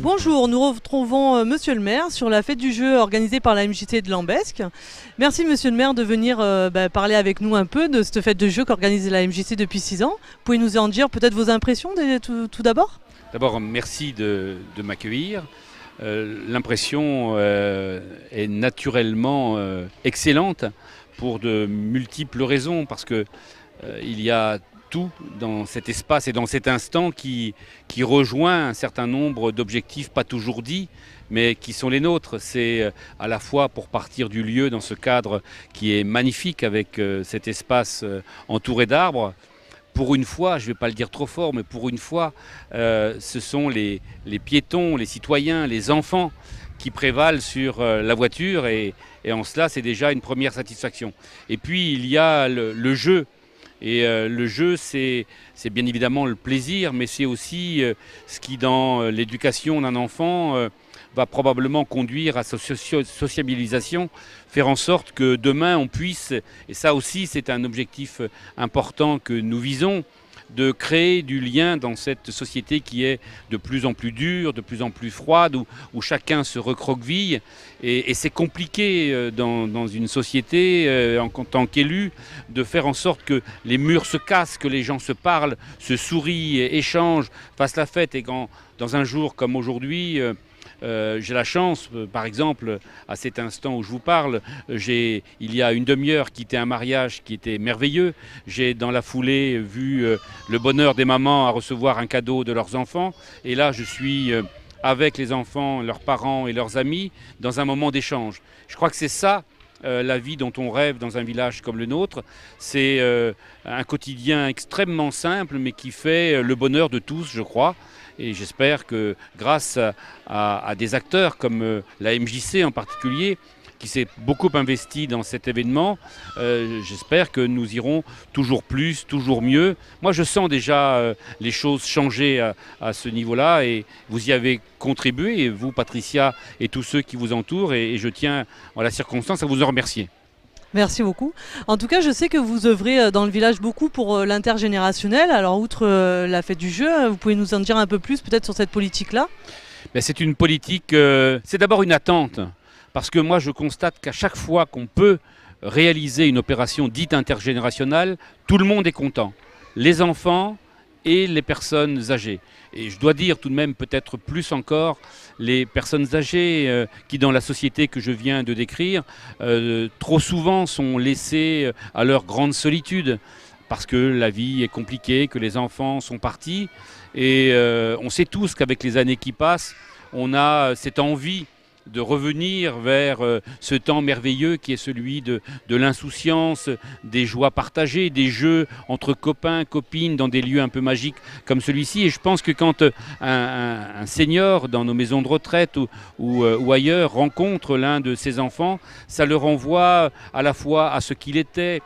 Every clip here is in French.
Bonjour, nous retrouvons Monsieur le maire sur la fête du jeu organisée par la MJC de Lambesc. Merci Monsieur le maire de venir parler avec nous un peu de cette fête de jeu qu'organise la MJC depuis 6 ans. Pouvez-vous nous en dire peut-être vos impressions tout d'abord? D'abord, merci de m'accueillir. L'impression est naturellement excellente pour de multiples raisons, parce que il y a tout dans cet espace et dans cet instant qui rejoint un certain nombre d'objectifs pas toujours dits, mais qui sont les nôtres. C'est à la fois pour partir du lieu dans ce cadre qui est magnifique avec cet espace entouré d'arbres. Pour une fois, je ne vais pas le dire trop fort, mais pour une fois, ce sont les piétons, les citoyens, les enfants qui prévalent sur la voiture, et en cela, c'est déjà une première satisfaction. Et puis, il y a le jeu. Et le jeu, c'est bien évidemment le plaisir, mais c'est aussi ce qui, dans l'éducation d'un enfant, va probablement conduire à sa sociabilisation, faire en sorte que demain on puisse, et ça aussi c'est un objectif important que nous visons, de créer du lien dans cette société qui est de plus en plus dure, de plus en plus froide, où chacun se recroqueville. Et c'est compliqué dans une société, en tant qu'élu, de faire en sorte que les murs se cassent, que les gens se parlent, se sourient, échangent, fassent la fête. Et quand, dans un jour comme aujourd'hui, j'ai la chance, par exemple, à cet instant où je vous parle, il y a une demi-heure quitté un mariage qui était merveilleux. J'ai dans la foulée vu le bonheur des mamans à recevoir un cadeau de leurs enfants. Et là, je suis avec les enfants, leurs parents et leurs amis dans un moment d'échange. Je crois que c'est ça, la vie dont on rêve dans un village comme le nôtre. C'est un quotidien extrêmement simple, mais qui fait le bonheur de tous, je crois. Et j'espère que grâce à des acteurs comme la MJC en particulier, qui s'est beaucoup investi dans cet événement, j'espère que nous irons toujours plus, toujours mieux. Moi, je sens déjà les choses changer à ce niveau-là, et vous y avez contribué, et vous, Patricia, et tous ceux qui vous entourent, et je tiens, en la circonstance, à vous en remercier. Merci beaucoup. En tout cas, je sais que vous œuvrez dans le village beaucoup pour l'intergénérationnel. Alors, outre la fête du jeu, vous pouvez nous en dire un peu plus peut-être sur cette politique-là? C'est une politique, c'est d'abord une attente. Parce que moi, je constate qu'à chaque fois qu'on peut réaliser une opération dite intergénérationnelle, tout le monde est content. Les enfants et les personnes âgées. Et je dois dire tout de même, peut-être plus encore, les personnes âgées qui, dans la société que je viens de décrire, trop souvent sont laissées à leur grande solitude, parce que la vie est compliquée, que les enfants sont partis. Et on sait tous qu'avec les années qui passent, on a cette envie de revenir vers ce temps merveilleux qui est celui de l'insouciance, des joies partagées, des jeux entre copains, copines, dans des lieux un peu magiques comme celui-ci. Et je pense que quand un senior dans nos maisons de retraite ou ailleurs rencontre l'un de ses enfants, ça le renvoie à la fois à ce qu'il était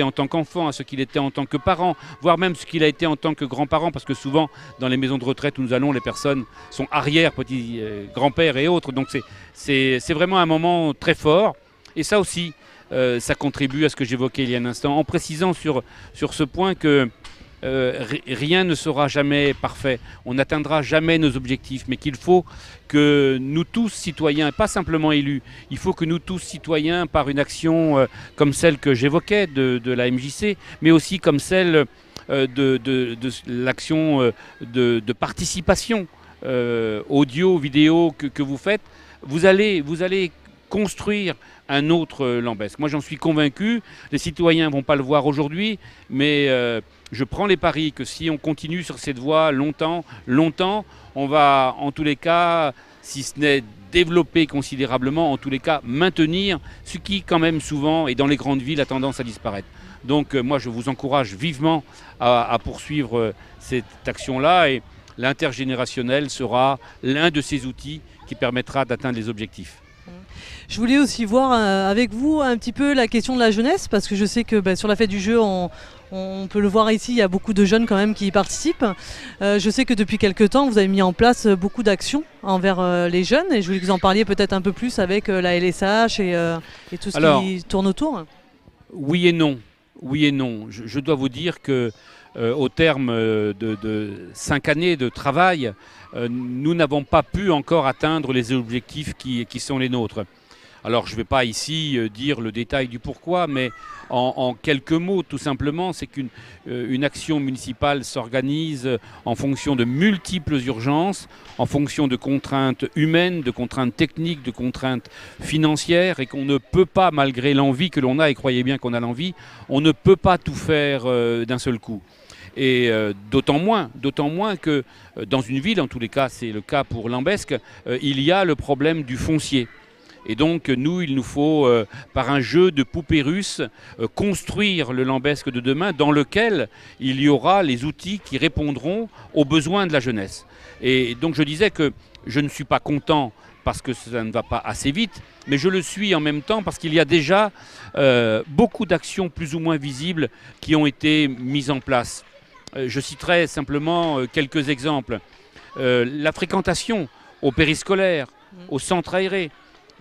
en tant qu'enfant, à ce qu'il était en tant que parent, voire même ce qu'il a été en tant que grand-parent, parce que souvent, dans les maisons de retraite où nous allons, les personnes sont arrière-petits-grands-pères et autres. Donc c'est vraiment un moment très fort. Et ça aussi, ça contribue à ce que j'évoquais il y a un instant, en précisant sur ce point que rien ne sera jamais parfait, on n'atteindra jamais nos objectifs, mais qu'il faut que nous tous citoyens, pas simplement élus, il faut que nous tous citoyens, par une action comme celle que j'évoquais de la MJC, mais aussi comme celle de l'action de participation audio, vidéo que vous faites, vous allez construire un autre Lambesc. Moi, j'en suis convaincu. Les citoyens ne vont pas le voir aujourd'hui, mais je prends les paris que si on continue sur cette voie longtemps, on va en tous les cas, si ce n'est développer considérablement, en tous les cas maintenir ce qui quand même souvent, et dans les grandes villes, a tendance à disparaître. Donc moi, je vous encourage vivement à poursuivre cette action-là, et l'intergénérationnel sera l'un de ces outils qui permettra d'atteindre les objectifs. Je voulais aussi voir avec vous un petit peu la question de la jeunesse, parce que je sais que sur la fête du jeu, on peut le voir ici, il y a beaucoup de jeunes quand même qui y participent. Je sais que depuis quelques temps, vous avez mis en place beaucoup d'actions envers les jeunes, et je voulais que vous en parliez peut-être un peu plus avec la LSH et tout ce qui tourne autour. Oui et non. Oui et non. Je dois vous dire que au terme de 5 années de travail, nous n'avons pas pu encore atteindre les objectifs qui sont les nôtres. Alors je ne vais pas ici dire le détail du pourquoi, mais en quelques mots, tout simplement, c'est qu'une action municipale s'organise en fonction de multiples urgences, en fonction de contraintes humaines, de contraintes techniques, de contraintes financières, et qu'on ne peut pas, malgré l'envie que l'on a, et croyez bien qu'on a l'envie, on ne peut pas tout faire d'un seul coup. Et d'autant moins que dans une ville, en tous les cas c'est le cas pour Lambesc, il y a le problème du foncier. Et donc il nous faut, par un jeu de poupées russes, construire le Lambesc de demain dans lequel il y aura les outils qui répondront aux besoins de la jeunesse. Et donc je disais que je ne suis pas content parce que ça ne va pas assez vite, mais je le suis en même temps parce qu'il y a déjà beaucoup d'actions plus ou moins visibles qui ont été mises en place. Je citerai simplement quelques exemples. La fréquentation au périscolaire, au centre aéré,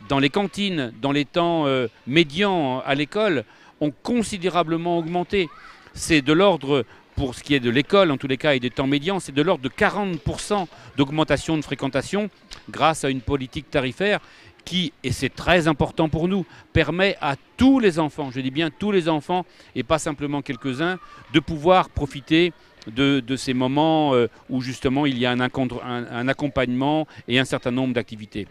dans les cantines, dans les temps médians à l'école, ont considérablement augmenté. C'est de l'ordre, pour ce qui est de l'école en tous les cas et des temps médians, c'est de l'ordre de 40% d'augmentation de fréquentation grâce à une politique tarifaire qui, et c'est très important pour nous, permet à tous les enfants, je dis bien tous les enfants et pas simplement quelques-uns, de pouvoir profiter de ces moments où justement il y a un accompagnement et un certain nombre d'activités.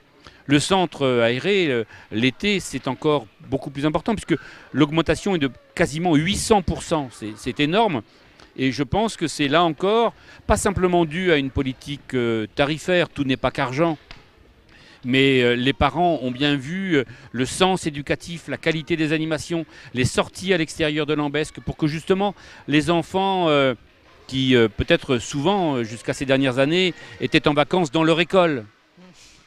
Le centre aéré, l'été, c'est encore beaucoup plus important puisque l'augmentation est de quasiment 800%. C'est énorme. Et je pense que c'est là encore, pas simplement dû à une politique tarifaire, tout n'est pas qu'argent, mais les parents ont bien vu le sens éducatif, la qualité des animations, les sorties à l'extérieur de Lambesc pour que justement les enfants qui peut-être souvent jusqu'à ces dernières années étaient en vacances dans leur école,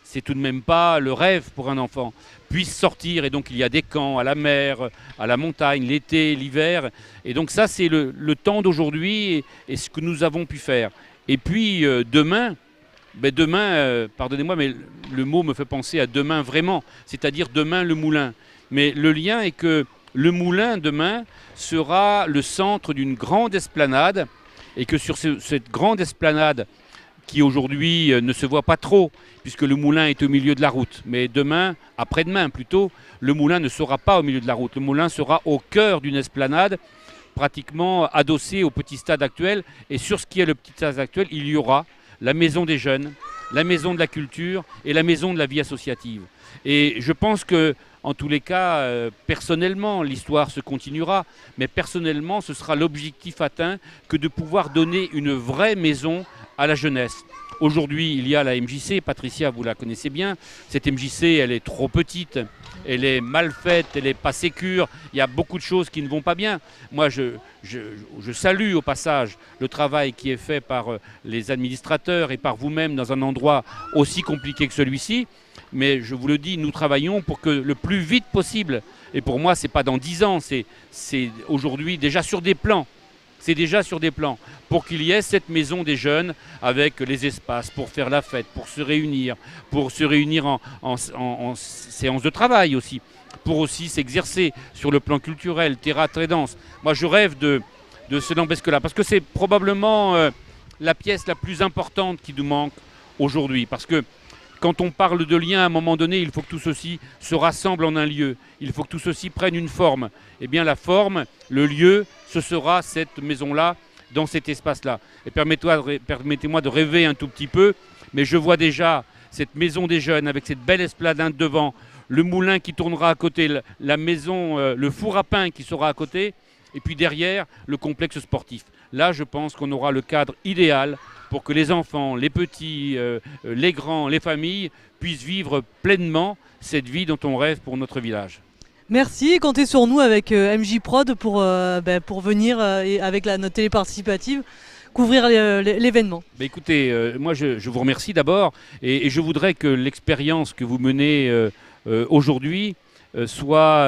c'est tout de même pas le rêve pour un enfant, puisse sortir. Et donc il y a des camps à la mer, à la montagne, l'été, l'hiver. Et donc ça c'est le temps d'aujourd'hui et ce que nous avons pu faire. Et puis demain, pardonnez-moi, mais le mot me fait penser à demain vraiment, c'est-à-dire demain le moulin. Mais le lien est que le moulin demain sera le centre d'une grande esplanade et que sur cette grande esplanade qui aujourd'hui ne se voit pas trop, puisque le moulin est au milieu de la route. Mais demain, après-demain plutôt, le moulin ne sera pas au milieu de la route. Le moulin sera au cœur d'une esplanade, pratiquement adossée au petit stade actuel. Et sur ce qui est le petit stade actuel, il y aura la maison des jeunes, la maison de la culture et la maison de la vie associative. Et je pense que, en tous les cas, personnellement, l'histoire se continuera, mais personnellement, ce sera l'objectif atteint que de pouvoir donner une vraie maison à la jeunesse. Aujourd'hui, il y a la MJC, Patricia, vous la connaissez bien. Cette MJC, elle est trop petite, elle est mal faite, elle n'est pas sécure, il y a beaucoup de choses qui ne vont pas bien. Moi, je salue au passage le travail qui est fait par les administrateurs et par vous-même dans un endroit aussi compliqué que celui-ci. Mais je vous le dis, nous travaillons pour que le plus vite possible, et pour moi, ce n'est pas dans 10 ans, c'est aujourd'hui déjà sur des plans. C'est déjà sur des plans, pour qu'il y ait cette maison des jeunes avec les espaces pour faire la fête, pour se réunir en séance de travail aussi, pour aussi s'exercer sur le plan culturel, théâtre et danse. Moi, je rêve de ce Lambesc-là, parce que c'est probablement la pièce la plus importante qui nous manque aujourd'hui, parce que quand on parle de lien, à un moment donné, il faut que tout ceci se rassemble en un lieu. Il faut que tout ceci prenne une forme. Eh bien, la forme, le lieu, ce sera cette maison-là, dans cet espace-là. Et permettez-moi de rêver un tout petit peu, mais je vois déjà cette maison des jeunes avec cette belle esplanade devant, le moulin qui tournera à côté, la maison, le four à pain qui sera à côté, et puis derrière, le complexe sportif. Là, je pense qu'on aura le cadre idéal pour que les enfants, les petits, les grands, les familles puissent vivre pleinement cette vie dont on rêve pour notre village. Merci, comptez sur nous avec MJ Prod pour venir avec notre télé participative couvrir l'événement. Écoutez, moi je vous remercie d'abord et je voudrais que l'expérience que vous menez aujourd'hui soit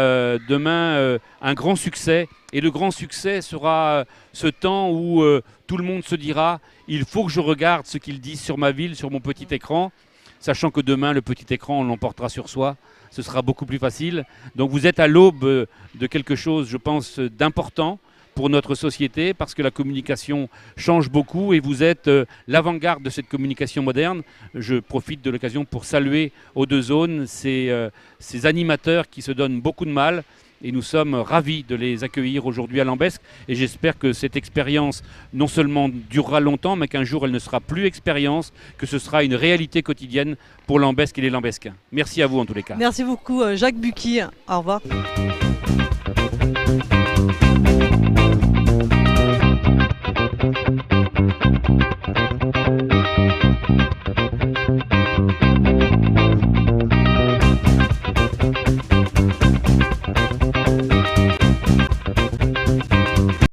demain un grand succès. Et le grand succès sera ce temps où tout le monde se dira « il faut que je regarde ce qu'ils disent sur ma ville, sur mon petit écran », sachant que demain, le petit écran, on l'emportera sur soi. Ce sera beaucoup plus facile. Donc vous êtes à l'aube de quelque chose, je pense, d'important pour notre société, parce que la communication change beaucoup et vous êtes l'avant-garde de cette communication moderne. Je profite de l'occasion pour saluer aux deux zones ces animateurs qui se donnent beaucoup de mal. Et nous sommes ravis de les accueillir aujourd'hui à Lambesc. Et j'espère que cette expérience non seulement durera longtemps, mais qu'un jour elle ne sera plus expérience, que ce sera une réalité quotidienne pour Lambesc et les Lambesquins. Merci à vous en tous les cas. Merci beaucoup Jacques Bucchi. Au revoir.